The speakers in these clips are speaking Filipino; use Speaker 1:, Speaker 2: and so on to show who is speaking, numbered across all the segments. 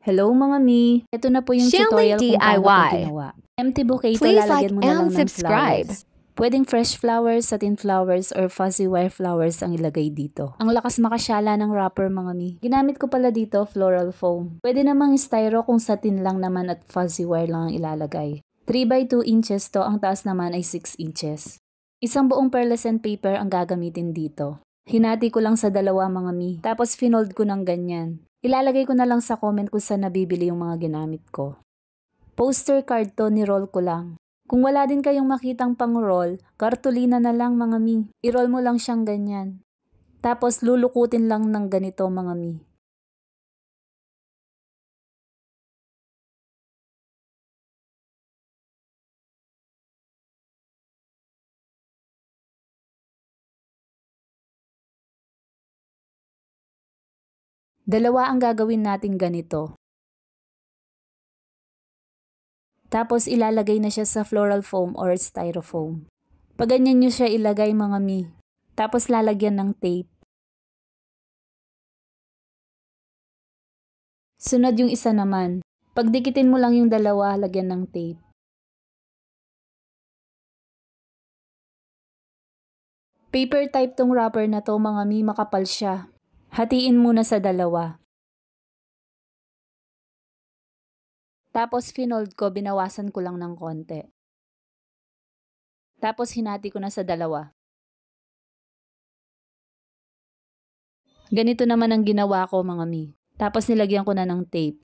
Speaker 1: Hello mga mi! Ito na po yung
Speaker 2: Shelly
Speaker 1: tutorial kung paano ko
Speaker 2: DIY.
Speaker 1: ginawa. Empty bouquet ito,
Speaker 2: Please
Speaker 1: lalagyan mo na
Speaker 2: and
Speaker 1: lang ng
Speaker 2: subscribe.
Speaker 1: flowers. Pwedeng fresh flowers, satin flowers, or fuzzy wire flowers ang ilagay dito. Ang lakas makasyala ng wrapper mga mi. Ginamit ko pala dito floral foam. Pwede namang styro kung satin lang naman at fuzzy wire lang ang ilalagay. 3 by 2 inches to, ang taas naman ay 6 inches. Isang buong pearlescent paper ang gagamitin dito. Hinati ko lang sa dalawa mga mi, tapos finold ko ng ganyan. Ilalagay ko na lang sa comment kung saan nabibili yung mga ginamit ko. Poster card to, ni-roll ko lang. Kung wala din kayong makitang pang-roll, kartulina na lang mga mi. I-roll mo lang siyang ganyan. Tapos lulukutin lang ng ganito mga mi. Dalawa ang gagawin natin ganito. Tapos ilalagay na siya sa floral foam or styrofoam. Pag ganyan nyo siya ilagay mga mi. Tapos lalagyan ng tape. Sunod yung isa naman. Pagdikitin mo lang yung dalawa, lagyan ng tape. Paper type tong wrapper na to mga mi, makapal siya. Hatiin muna sa dalawa. Tapos finold ko, binawasan ko lang ng konti. Tapos hinati ko na sa dalawa. Ganito naman ang ginawa ko mga mi. Tapos nilagyan ko na ng tape.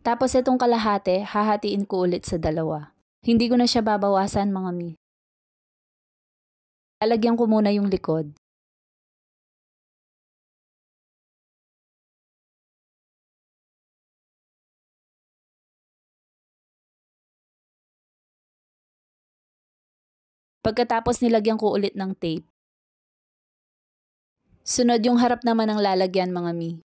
Speaker 1: Tapos itong kalahati, hahatiin ko ulit sa dalawa. Hindi ko na siya babawasan mga mi. Lalagyan ko muna yung likod. Pagkatapos nilagyan ko ulit ng tape. Sunod yung harap naman ng lalagyan mga mi.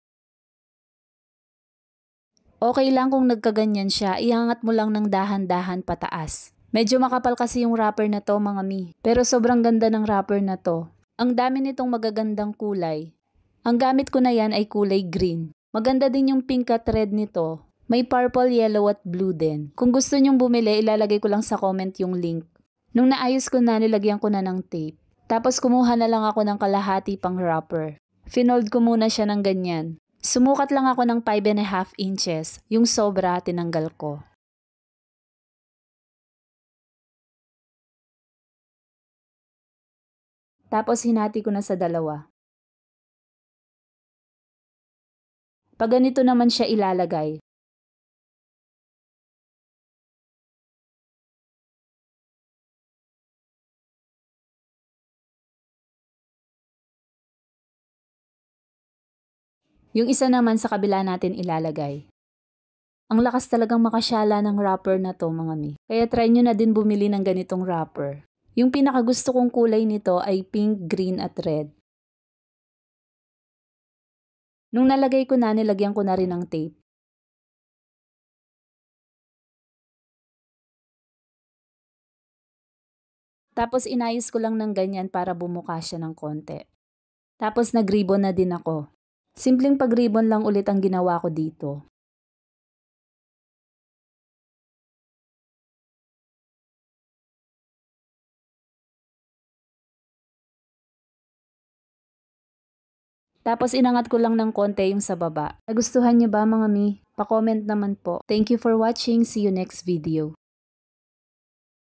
Speaker 1: Okay lang kung nagkaganyan siya, iangat mo lang ng dahan-dahan pataas. Medyo makapal kasi yung wrapper na to mga mi. Pero sobrang ganda ng wrapper na to. Ang dami nitong magagandang kulay. Ang gamit ko na yan ay kulay green. Maganda din yung pink at red nito. May purple, yellow at blue din. Kung gusto nyong bumili, ilalagay ko lang sa comment yung link. Nung naayos ko na, nilagyan ko na ng tape. Tapos kumuha na lang ako ng kalahati pang wrapper. Finold ko muna siya ng ganyan. Sumukat lang ako ng 5.5 inches. Yung sobra, tinanggal ko. Tapos hinati ko na sa dalawa. Pag ganito naman siya ilalagay. Yung isa naman sa kabila natin ilalagay. Ang lakas talagang makasyala ng wrapper na to mga mi. Kaya try nyo na din bumili ng ganitong wrapper. Yung pinakagusto kong kulay nito ay pink, green at red. Nung nalagay ko na, nilagyan ko na rin ng tape. Tapos inayos ko lang ng ganyan para bumuka siya ng konti. Tapos nag-ribbon na din ako. Simpleng pag-ribbon lang ulit ang ginawa ko dito. Tapos inangat ko lang ng konti yung sa baba. Nagustuhan niyo ba mga mi? Pa-comment naman po. Thank you for watching. See you next video.